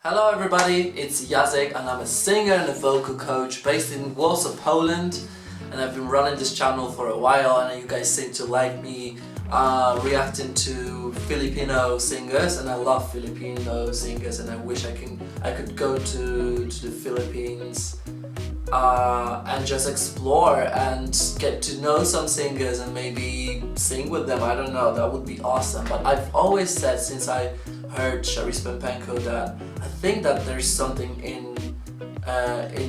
Hello everybody, it's Yazik and I'm a singer and a vocal coach based in Warsaw, Poland, and I've been running this channel for a while and you guys seem to like me reacting to Filipino singers, and I love Filipino singers and I wish I could go to the Philippines and just explore and get to know some singers and maybe sing with them. I don't know, that would be awesome. But I've always said since I heard Charis Pempenko that I think that there's something in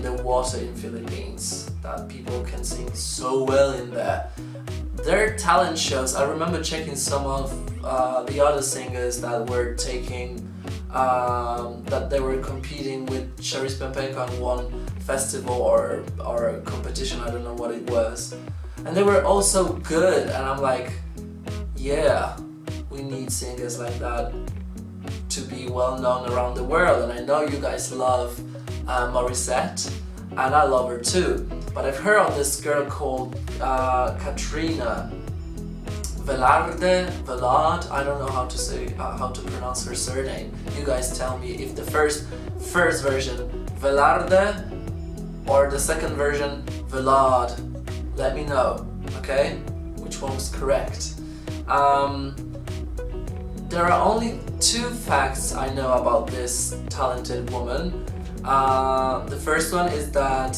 the water in Philippines, that people can sing so well in there. Their talent shows, I remember checking some of the other singers that were taking that they were competing with Charis Pempenko on one festival or a competition, I don't know what it was, and they were also good, and I'm like, yeah, we need singers like that to be well known around the world. And I know you guys love Morissette, and I love her too, but I've heard of this girl called Katrina Velarde, I don't know how to pronounce her surname. You guys tell me if the first version Velarde or the second version Velarde. Let me know, okay, which one was correct. There are only two facts I know about this talented woman. The first one is that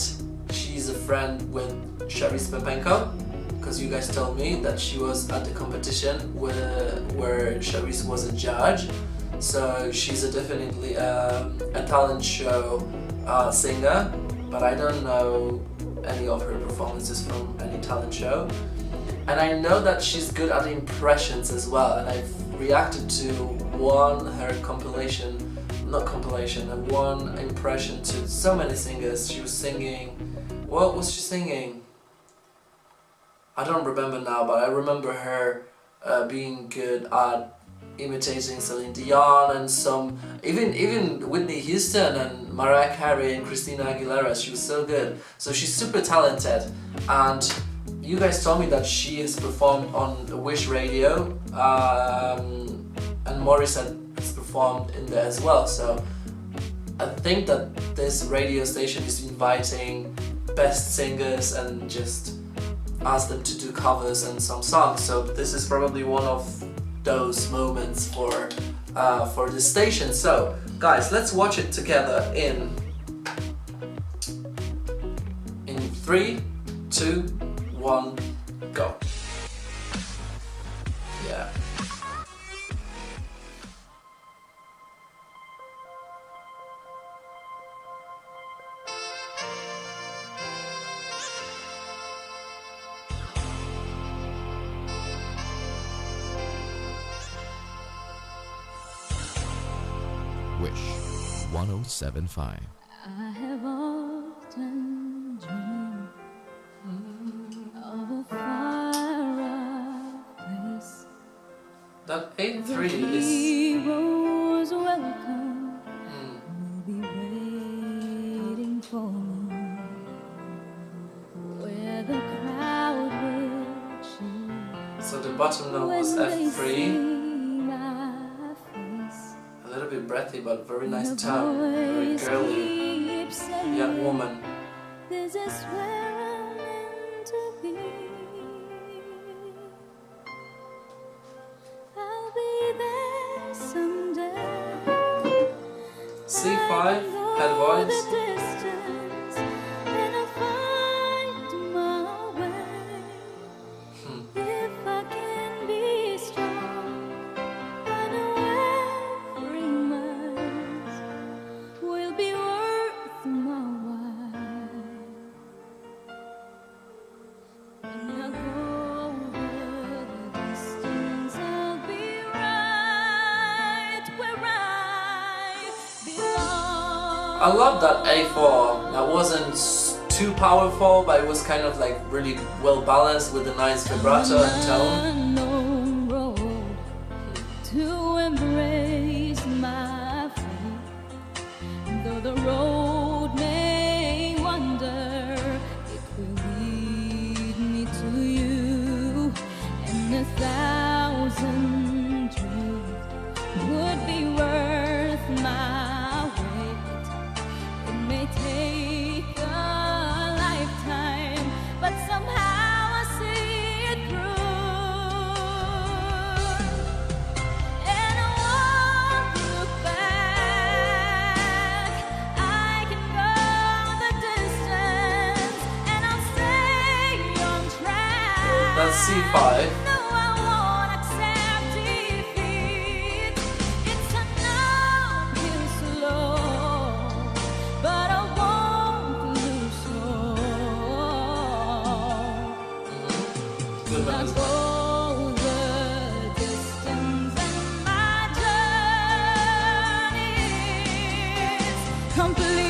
she's a friend with Charis Pempenko, because you guys told me that she was at the competition where Charis was a judge. So she's definitely a talent show singer, but I don't know any of her performances from any talent show. And I know that she's good at impressions as well, and I've reacted to one impression to so many singers. She was singing, what was she singing? I don't remember now, but I remember her being good at imitating Celine Dion and some, even Whitney Houston and Mariah Carey and Christina Aguilera. She was so good. So she's super talented, and you guys told me that she has performed on Wish Radio, and Morissette has performed in there as well. So I think that this radio station is inviting best singers and just ask them to do covers and some songs. So this is probably one of those moments for this station. So guys, let's watch it together in 3, 2, 1, go. Yeah. Wish 1075. I have often dreamed of a far-off place. That 8-3 The is heroes welcome will be waiting for me, where the crowd will cheer so the bottom note was when they see F3. my face. A little bit breathy, but very nice The tone, very voice girly keeps saying, young woman. this is where I'm meant to be. I'll be there someday. C5, head The voice. distance, and I'll find my way. If I can be strong, I know every mile will be worth my while. When I go over the distance, I'll be right where I belong. I love that A4. That wasn't too powerful, but it was kind of like really well balanced with a nice vibrato and tone. Unknown road to embrace my faith. Though the road may wander, it will lead me to you, and 1,000 dreams would be worth my wait. C5. No, I won't accept defeat. It's a no, kill slow, but I won't lose hope. Good Not melody. go the distance, and my journey's complete.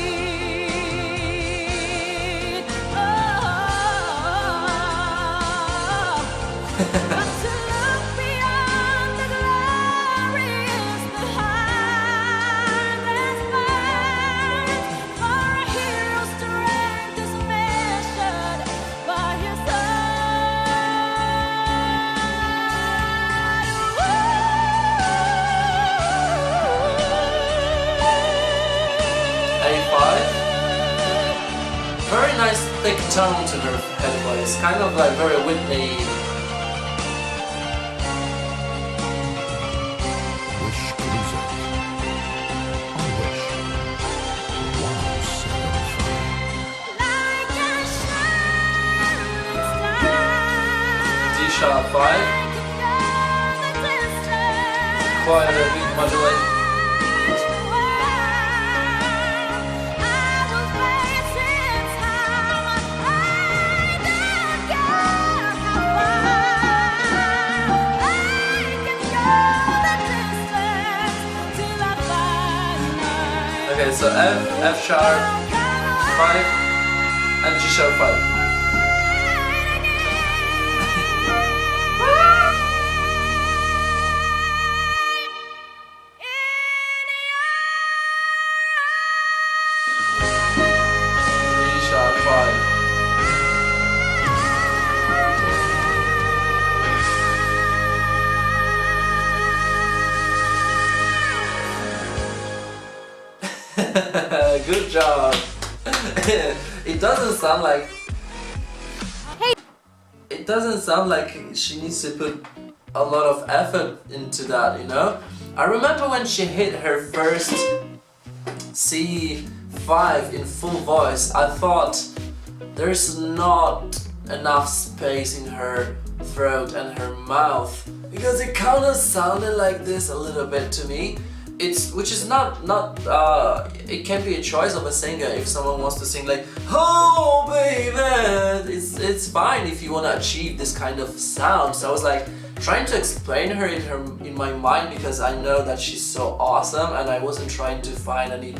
But to look beyond the glory is the hardest part. For a hero's strength is measured by his A5. Very nice thick tone to her head voice, kind of like very Whitney. Wish Cruiser on Wish 107.5. like a shining star. D sharp 5. I can go the distance. Quite a big modulate. Okay, so F sharp 5 and G sharp 5. D sharp 5. Good job. It doesn't sound like. It doesn't sound like she needs to put a lot of effort into that, you know? I remember when she hit her first C5 in full voice, I thought there's not enough space in her throat and her mouth because it kind of sounded like this a little bit to me. Which is not it can be a choice of a singer if someone wants to sing like oh baby, it's fine if you want to achieve this kind of sound. So I was like trying to explain her in my mind because I know that she's so awesome and I wasn't trying to find any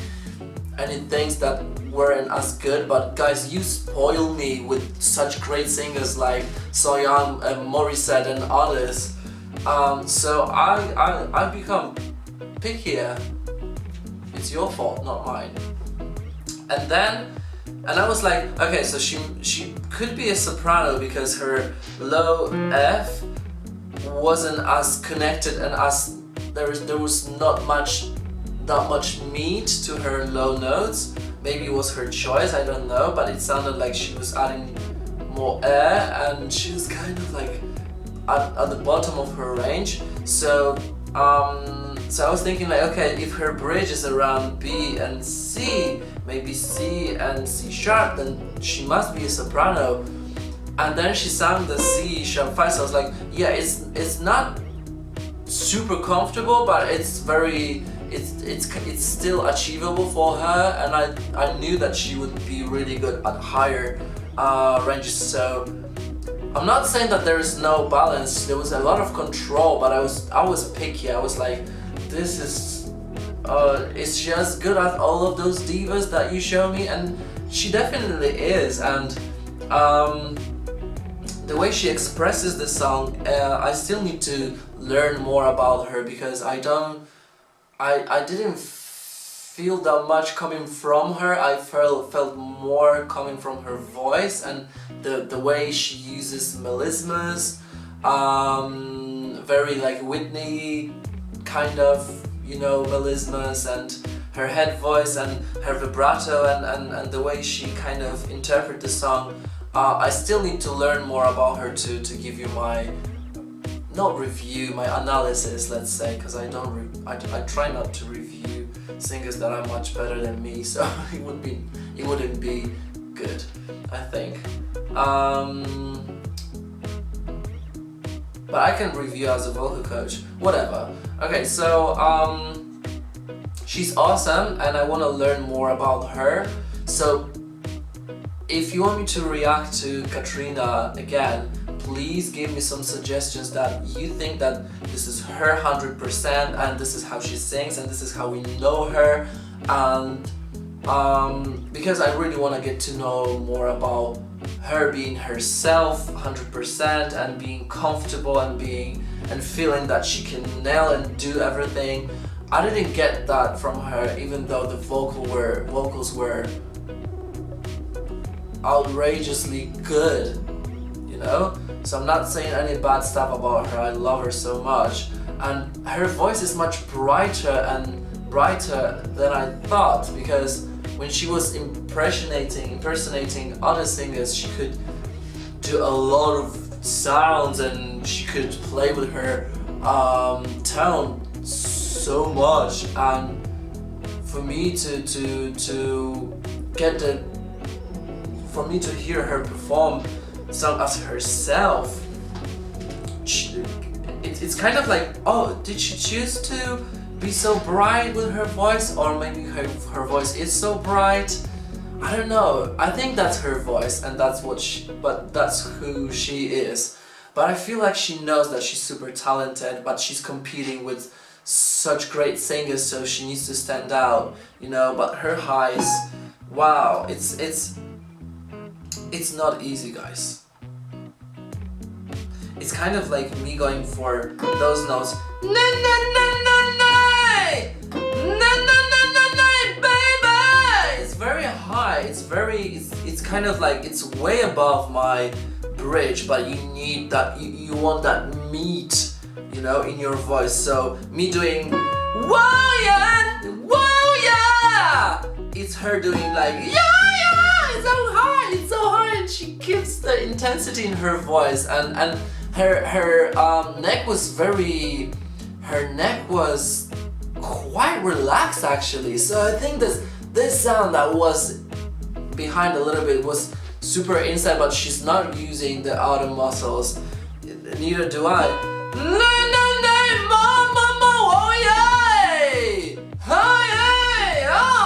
things that weren't as good. But guys, you spoil me with such great singers like Soyeon and Morissette and others. So I become pickier. It's your fault, not mine. And I was like, okay, so she could be a soprano because her low F wasn't as connected and as there was not that much meat to her low notes. Maybe it was her choice, I don't know, but it sounded like she was adding more air and she was kind of like at the bottom of her range. So I was thinking like, okay, if her bridge is around B and C, maybe C and C sharp, then she must be a soprano. And then she sang the C sharp 5, so I was like, yeah, it's not super comfortable, but it's still achievable for her, and I knew that she would be really good at higher ranges. So I'm not saying that there is no balance. There was a lot of control, but I was picky. I was like, this is she as good as all of those divas that you show me? And she definitely is. And the way she expresses the song, I still need to learn more about her because I didn't feel that much coming from her. I felt more coming from her voice and the way she uses melismas, very like Whitney kind of, you know, melismas, and her head voice and her vibrato and the way she kind of interprets the song. I still need to learn more about her to give you my, not review, my analysis, let's say, because I try not to review singers that are much better than me, so it wouldn't be good, I think. but I can review as a vocal coach, whatever. Okay, so she's awesome and I want to learn more about her. So if you want me to react to Katrina again, please give me some suggestions that you think that this is her 100% and this is how she sings and this is how we know her, and because I really want to get to know more about her being herself 100% and being comfortable and feeling that she can nail and do everything. I didn't get that from her, even though the vocals were outrageously good, you know? So I'm not saying any bad stuff about her. I love her so much, and her voice is much brighter than I thought, because when she was impersonating other singers, she could do a lot of sounds and she could play with her tone so much. And for me to hear her perform song as herself, it's kind of like, oh, did she choose to be so bright with her voice, or maybe her voice is so bright? I don't know. I think that's her voice and that's who she is. But I feel like she knows that she's super talented, but she's competing with such great singers, so she needs to stand out, you know. But her highs, wow, it's not easy, guys. It's kind of like me going for those notes. Na na na na na, na na na na na, baby. It's very high. It's kind of like it's way above my bridge, but you need that. You want that meat, you know, in your voice. So me doing wow yeah, it's her doing like yeah, it's so high, and she gives the intensity in her voice, and her neck was quite relaxed actually. So I think this sound that was behind a little bit was super inside, but she's not using the outer muscles. Neither do I.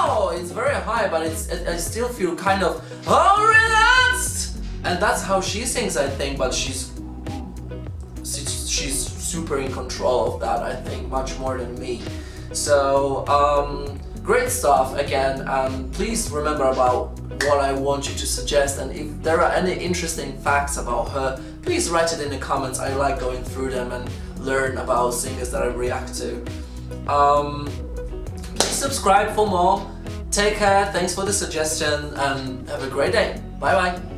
Oh, it's very high, but I still feel kind of relaxed, and that's how she sings, I think. But she's super in control of that, I think, much more than me. So great stuff again. Please remember about what I want you to suggest, and if there are any interesting facts about her, please write it in the comments. I like going through them and learn about singers that I react to. Please subscribe for more. Take care, thanks for the suggestion, and have a great day. Bye bye.